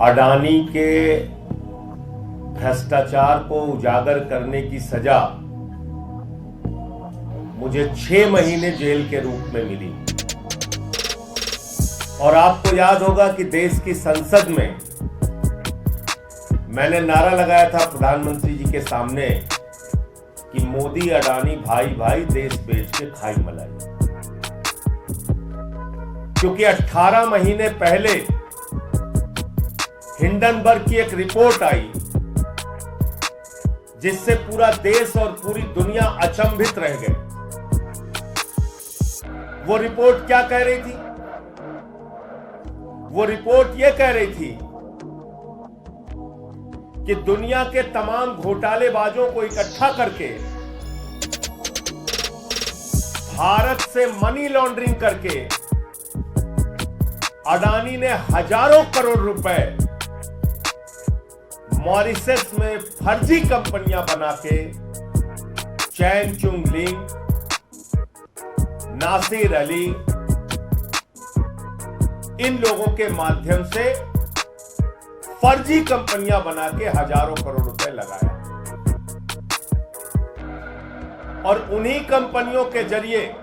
अडानी के भ्रष्टाचार को उजागर करने की सजा मुझे 6 महीने जेल के रूप में मिली। और आपको याद होगा कि देश की संसद में मैंने नारा लगाया था प्रधानमंत्री जी के सामने कि मोदी अडानी भाई भाई देश बेच के खाई मलाई। क्योंकि 18 महीने पहले हिंडनबर्ग की एक रिपोर्ट आई जिससे पूरा देश और पूरी दुनिया अचंभित रह गए। वो रिपोर्ट क्या कह रही थी? वो रिपोर्ट ये कह रही थी कि दुनिया के तमाम घोटालेबाजों को इकट्ठा करके भारत से मनी लॉन्ड्रिंग करके अडानी ने हजारों करोड़ रुपए मॉरिशस में फर्जी कंपनियां बना के चैन चुंग लिंग, नासिर अली, इन लोगों के माध्यम से फर्जी कंपनियां बना के हजारों करोड़ रुपए लगाया। और उन्हीं कंपनियों के जरिए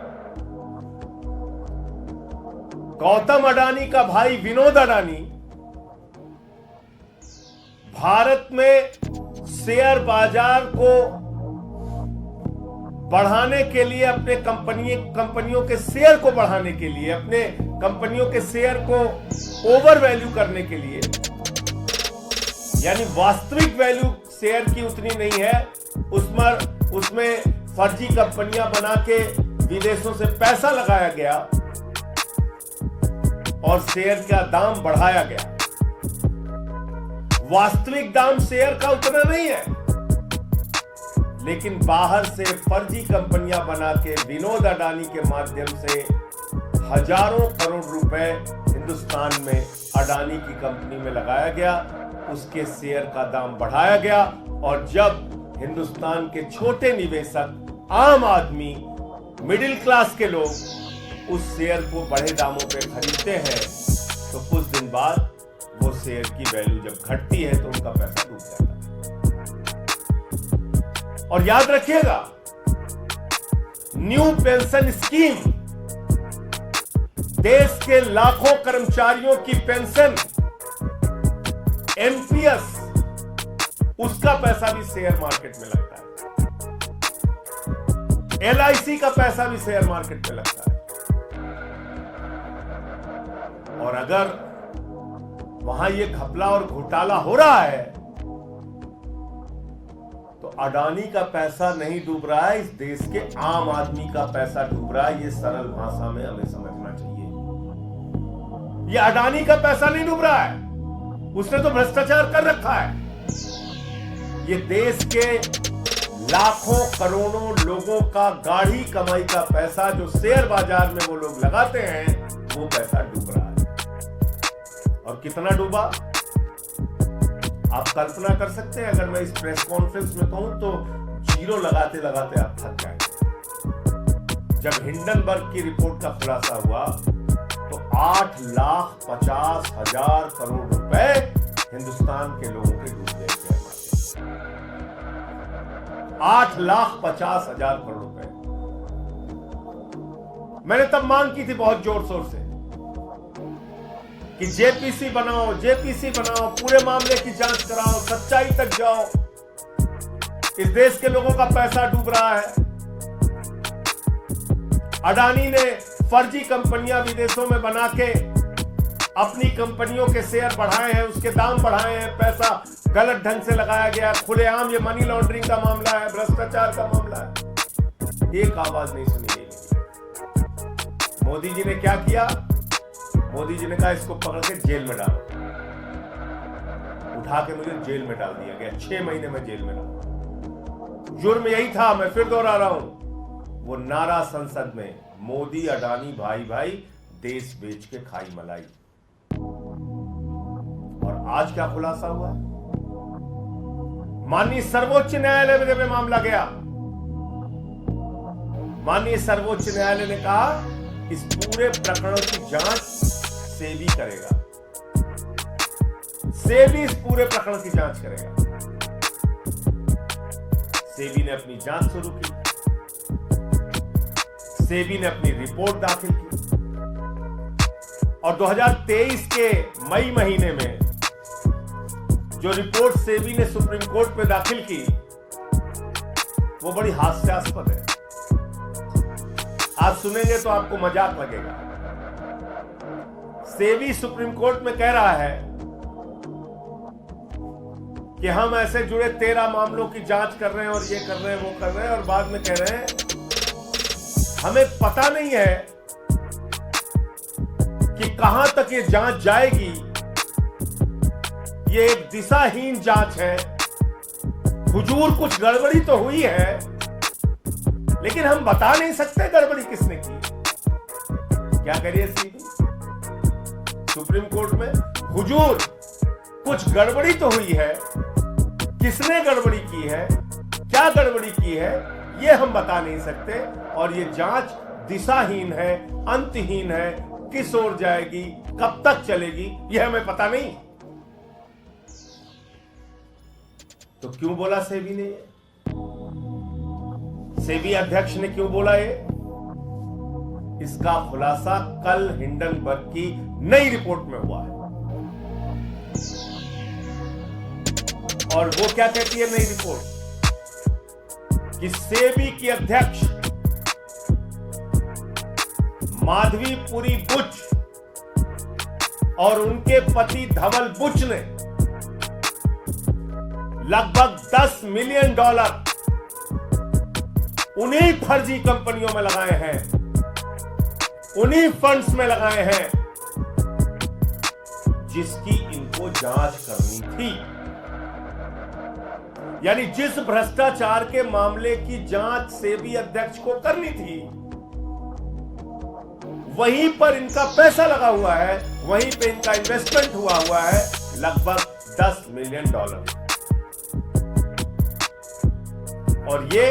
गौतम अडानी का भाई विनोद अडानी भारत में शेयर बाजार को बढ़ाने के लिए, अपने कंपनियों के शेयर को बढ़ाने के लिए, अपने कंपनियों के शेयर को ओवर वैल्यू करने के लिए, यानी वास्तविक वैल्यू शेयर की उतनी नहीं है, उसमें फर्जी कंपनियां बना के विदेशों से पैसा लगाया गया और शेयर का दाम बढ़ाया गया। वास्तविक दाम शेयर का उतना नहीं है, लेकिन बाहर से फर्जी कंपनियां बना के विनोद अडानी के माध्यम से हजारों करोड़ रुपए हिंदुस्तान में अडानी की कंपनी में लगाया गया, उसके शेयर का दाम बढ़ाया गया। और जब हिंदुस्तान के छोटे निवेशक, आम आदमी, मिडिल क्लास के लोग उस शेयर को बड़े दामों पे खरीदते हैं तो कुछ दिन बाद वो शेयर की वैल्यू जब घटती है तो उनका पैसा डूब जाता है। और याद रखिएगा, न्यू पेंशन स्कीम, देश के लाखों कर्मचारियों की पेंशन, एनपीएस, उसका पैसा भी शेयर मार्केट में लगता है। एलआईसी का पैसा भी शेयर मार्केट में लगता है। और अगर वहां ये घपला और घोटाला हो रहा है तो अडानी का पैसा नहीं डूब रहा है, इस देश के आम आदमी का पैसा डूब रहा है। ये सरल भाषा में हमें समझना चाहिए। ये अडानी का पैसा नहीं डूब रहा है, उसने तो भ्रष्टाचार कर रखा है। ये देश के लाखों करोड़ों लोगों का गाढ़ी कमाई का पैसा जो शेयर बाजार में वो लोग लगाते हैं, वो पैसा डूब रहा है। और कितना डूबा आप कल्पना कर सकते हैं? अगर मैं इस प्रेस कॉन्फ्रेंस में कहूं तो जीरो लगाते लगाते आप थक जाएंगे। जब हिंडनबर्ग की रिपोर्ट का खुलासा हुआ तो 8,50,000 करोड़ रुपए हिंदुस्तान के लोगों के डूब गए। 8,50,000 करोड़ रुपए। मैंने तब मांग की थी बहुत जोर शोर से कि जेपीसी बनाओ, जेपीसी बनाओ, पूरे मामले की जांच कराओ, सच्चाई तक जाओ। इस देश के लोगों का पैसा डूब रहा है। अडानी ने फर्जी कंपनियां विदेशों में बना के अपनी कंपनियों के शेयर बढ़ाए हैं, उसके दाम बढ़ाए हैं, पैसा गलत ढंग से लगाया गया। खुलेआम ये मनी लॉन्ड्रिंग का मामला है, भ्रष्टाचार का मामला है। एक आवाज नहीं सुनी गई। मोदी जी ने क्या किया? मोदी जी ने कहा इसको पकड़ के जेल में डालो। उठा के मुझे जेल में डाल दिया गया। 6 महीने में जेल में डाला। जुर्म यही था, मैं फिर दोहरा रहा हूं, वो नारा संसद में, मोदी अडानी भाई भाई देश बेच के खाई मलाई। और आज क्या खुलासा हुआ? माननीय सर्वोच्च न्यायालय में जब ये मामला गया, माननीय सर्वोच्च न्यायालय ने कहा इस पूरे प्रकरण की जांच सेबी करेगा। सेबी इस पूरे प्रकरण की जांच करेगा। सेबी ने अपनी जांच शुरू की, सेबी ने अपनी रिपोर्ट दाखिल की और 2023 के मई महीने में जो रिपोर्ट सेबी ने सुप्रीम कोर्ट में दाखिल की वो बड़ी हास्यास्पद है। आप सुनेंगे तो आपको मजाक लगेगा। सेबी सुप्रीम कोर्ट में कह रहा है कि हम ऐसे जुड़े 13 मामलों की जांच कर रहे हैं और ये कर रहे हैं, वो कर रहे हैं, और बाद में कह रहे हैं हमें पता नहीं है कि कहां तक ये जांच जाएगी। ये एक दिशाहीन जांच है। हुजूर कुछ गड़बड़ी तो हुई है, लेकिन हम बता नहीं सकते गड़बड़ी किसने की। क्या करिए सीबी सुप्रीम कोर्ट में, हुजूर कुछ गड़बड़ी तो हुई है, किसने गड़बड़ी की है, क्या गड़बड़ी की है, ये हम बता नहीं सकते, और ये जांच दिशाहीन है, अंतहीन है, किस ओर जाएगी, कब तक चलेगी, ये हमें पता नहीं। तो क्यों बोला सेबी ने? सेबी अध्यक्ष ने क्यों बोला ये? इसका खुलासा कल हिंडनबर्ग की नई रिपोर्ट में हुआ है। और वो क्या कहती है नई रिपोर्ट? कि सेबी की अध्यक्ष माधवीपुरी बुच और उनके पति धवल बुच ने लगभग $10 मिलियन उन्हीं फर्जी कंपनियों में लगाए हैं, उन्हीं फंड्स में लगाए हैं जिसकी इनको जांच करनी थी। यानी जिस भ्रष्टाचार के मामले की जांच सेबी अध्यक्ष को करनी थी, वहीं पर इनका पैसा लगा हुआ है, वहीं पे इनका इन्वेस्टमेंट हुआ है लगभग $10 मिलियन। और ये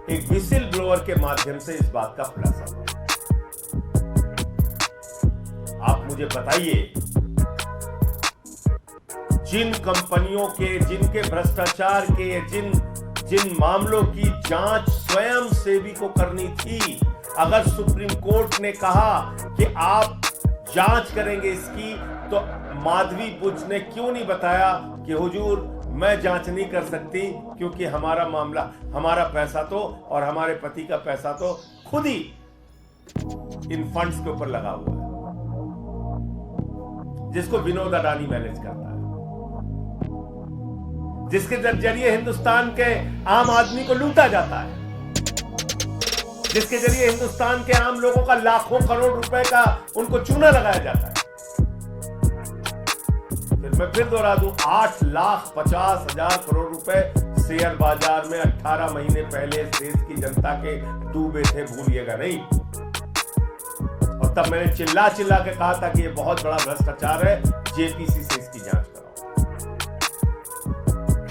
एक विसिल ब्लोअर के माध्यम से इस बात का खुलासा हुआ। आप मुझे बताइए, जिन कंपनियों के, जिनके भ्रष्टाचार के, जिन मामलों की जांच स्वयं सेबी को करनी थी, अगर सुप्रीम कोर्ट ने कहा कि आप जांच करेंगे इसकी, तो माधवी बुच ने क्यों नहीं बताया कि हुजूर मैं जांच नहीं कर सकती, क्योंकि हमारा मामला, हमारा पैसा तो और हमारे पति का पैसा तो खुद ही इन फंड्स के ऊपर लगा हुआ है, जिसको विनोद अडानी मैनेज करता है, जिसके जरिए हिंदुस्तान के आम आदमी को लूटा जाता है, जिसके जरिए हिंदुस्तान के आम लोगों का लाखों करोड़ रुपए का उनको चूना लगाया जाता है। मैं फिर दोहरा दूं, 8,50,000 करोड़ रुपए शेयर बाजार में 18 महीने पहले देश की जनता के डूबे थे, भूलिएगा नहीं। और तब मैंने चिल्ला चिल्ला के कहा था कि ये बहुत बड़ा भ्रष्टाचार है, जेपीसी से इसकी जांच कराओ।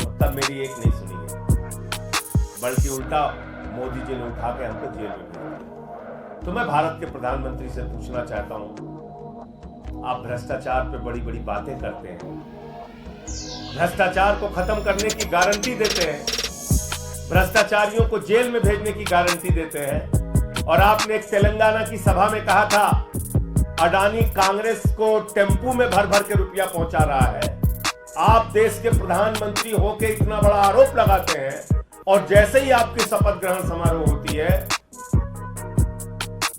और तब मेरी एक नहीं सुनी गई, बल्कि उल्टा मोदी जी ने उठा के हमको जेल में भेज दिया। तो मैं भारत के प्रधानमंत्री से पूछना चाहता हूं, आप भ्रष्टाचार पे बड़ी बड़ी बातें करते हैं, भ्रष्टाचार को खत्म करने की गारंटी देते हैं, भ्रष्टाचारियों को जेल में भेजने की गारंटी देते हैं, और आपने एक तेलंगाना की सभा में कहा था अडानी कांग्रेस को टेम्पू में भर भर के रुपया पहुंचा रहा है। आप देश के प्रधानमंत्री होकर इतना बड़ा आरोप लगाते हैं, और जैसे ही आपकी शपथ ग्रहण समारोह होती है,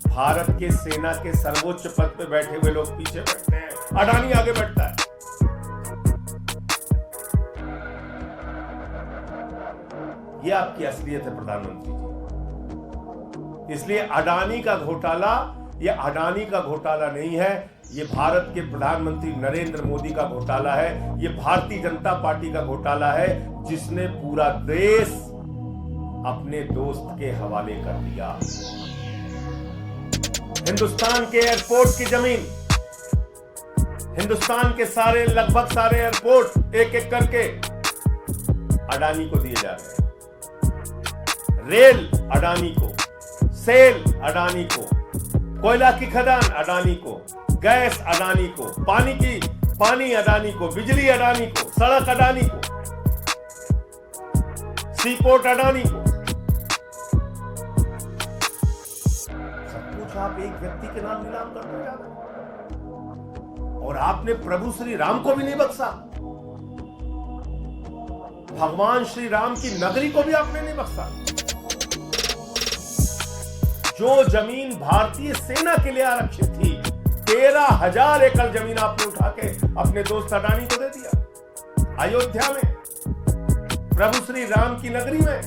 भारत के सेना के सर्वोच्च पद पे बैठे हुए लोग पीछे बैठते हैं, अडानी आगे बैठता है। ये आपकी असलियत है प्रधानमंत्री जी। इसलिए अडानी का घोटाला ये अडानी का घोटाला नहीं है, ये भारत के प्रधानमंत्री नरेंद्र मोदी का घोटाला है, ये भारतीय जनता पार्टी का घोटाला है, जिसने पूरा देश अपने दोस्त के हवाले कर दिया। हिंदुस्तान के एयरपोर्ट की जमीन, हिंदुस्तान के सारे, लगभग सारे एयरपोर्ट एक एक करके अडानी को दिए जा रहे हैं। रेल अडानी को, सेल अडानी को, कोयला की खदान अडानी को, गैस अडानी को, पानी की पानी अडानी को, बिजली अडानी को, सड़क अडानी को, सीपोर्ट अडानी को। सब कुछ आप एक व्यक्ति के नाम नीलाम करते जा रहे हैं। और आपने प्रभु श्री राम को भी नहीं बख्शा, भगवान श्री राम की नगरी को भी आपने नहीं बख्शा। जो जमीन भारतीय सेना के लिए आरक्षित थी, 13,000 एकड़ जमीन आपने उठा के अपने दोस्त अडानी को दे दिया। अयोध्या में, प्रभु श्री राम की नगरी में।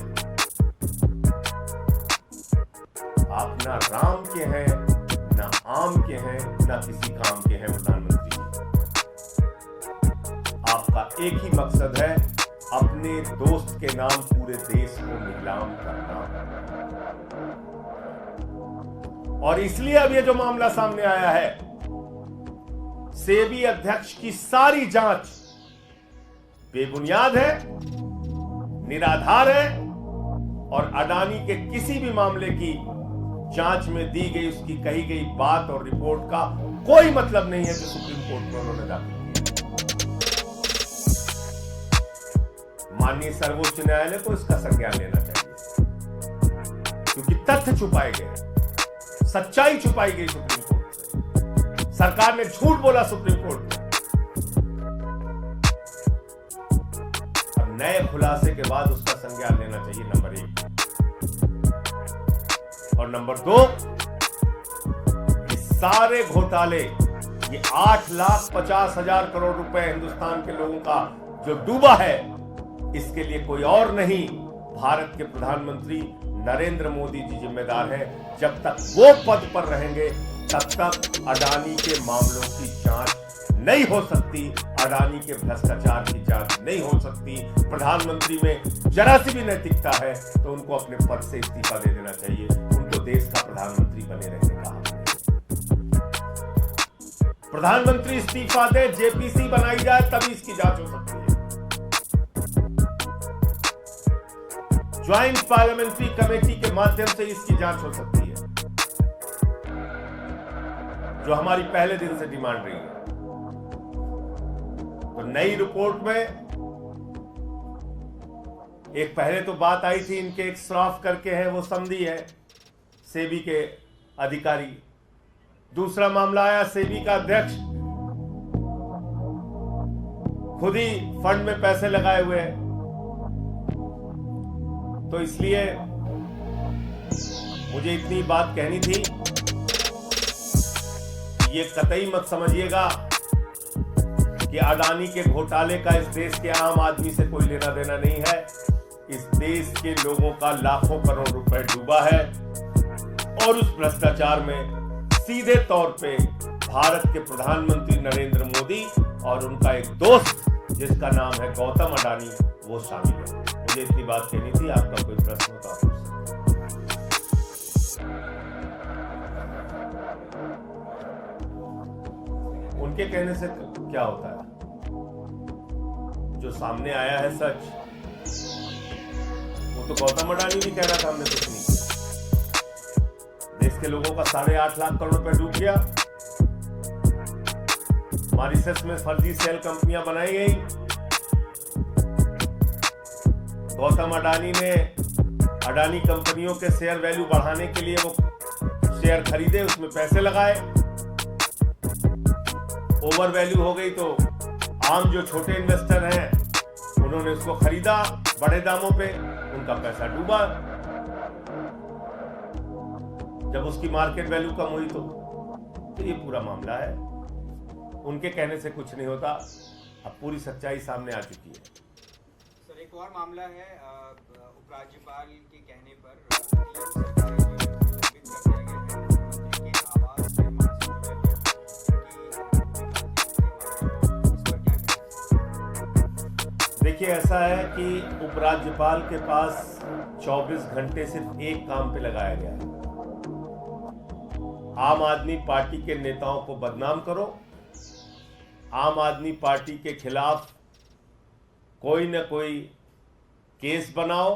आप ना राम के हैं, ना आम के हैं, ना किसी काम के हैं प्रधानमंत्री जी। आपका एक ही मकसद है, अपने दोस्त के नाम पूरे देश को नीलाम करना। और इसलिए अब ये जो मामला सामने आया है, सेबी अध्यक्ष की सारी जांच बेबुनियाद है, निराधार है और अडानी के किसी भी मामले की जांच में दी गई, उसकी कही गई बात और रिपोर्ट का कोई मतलब नहीं है जो सुप्रीम कोर्ट में उन्होंने दाखिल किया। माननीय सर्वोच्च न्यायालय को इसका संज्ञान लेना चाहिए, क्योंकि तथ्य छुपाए गए, सच्चाई छुपाई गई सुप्रीम कोर्ट से। सरकार ने झूठ बोला सुप्रीम कोर्ट में। अब नए खुलासे के बाद उसका संज्ञान लेना चाहिए, नंबर 1। और नंबर 2, ये सारे घोटाले, ये 8,50,000 करोड़ रुपए हिंदुस्तान के लोगों का जो डूबा है, इसके लिए कोई और नहीं, भारत के प्रधानमंत्री नरेंद्र मोदी जी जिम्मेदार हैं। जब तक वो पद पर रहेंगे, तब तक अडानी के मामलों की जांच नहीं हो सकती, अडानी के भ्रष्टाचार की जांच नहीं हो सकती। प्रधानमंत्री में जरा सी भी नैतिकता है तो उनको अपने पद से इस्तीफा दे देना चाहिए। उनको देश का प्रधानमंत्री बने रहने का हक नहीं। प्रधानमंत्री इस्तीफा दे, जेपीसी बनाई जाए, तभी इसकी जांच हो सकती है। ज्वाइंट पार्लियामेंट्री कमेटी के माध्यम से इसकी जांच हो सकती है, जो हमारी पहले दिन से डिमांड रही है। तो नई रिपोर्ट में एक पहले तो बात आई थी, इनके एक श्राफ करके है, वो समधी है, सेबी के अधिकारी। दूसरा मामला आया, सेबी का अध्यक्ष खुद ही फंड में पैसे लगाए हुए हैं। तो इसलिए मुझे इतनी बात कहनी थी, ये कतई मत समझिएगा कि अडानी के घोटाले का इस देश के आम आदमी से कोई लेना देना नहीं है। इस देश के लोगों का लाखों करोड़ रुपए डूबा है और उस भ्रष्टाचार में सीधे तौर पे भारत के प्रधानमंत्री नरेंद्र मोदी और उनका एक दोस्त जिसका नाम है गौतम अडानी, वो शामिल है। मुझे इतनी बात कहनी थी। आपका कोई प्रश्न होता है? उनके कहने से क्या होता है? जो सामने आया है सच, वो तो गौतम अडानी भी कह रहा था हमने कुछ नहीं किया। देश के लोगों का 8.5 लाख करोड़ रुपए डूब गया। मॉरिशस में फर्जी सेल कंपनियां बनाई गई। गौतम अडानी ने अडानी कंपनियों के शेयर वैल्यू बढ़ाने के लिए वो शेयर खरीदे, उसमें पैसे लगाए, ओवर वैल्यू हो गई तो आम जो छोटे इन्वेस्टर हैं उन्होंने उसको खरीदा बड़े दामों पे, उनका पैसा डूबा। जब उसकी मार्केट वैल्यू कम हुई तो ये पूरा मामला है। उनके कहने से कुछ नहीं होता, अब पूरी सच्चाई सामने आ चुकी है। सर, एक और मामला है, उपराज्यपाल के कहने पर देखिए, ऐसा है कि उपराज्यपाल के पास 24 घंटे सिर्फ एक काम पे लगाया गया है, आम आदमी पार्टी के नेताओं को बदनाम करो, आम आदमी पार्टी के खिलाफ कोई न कोई केस बनाओ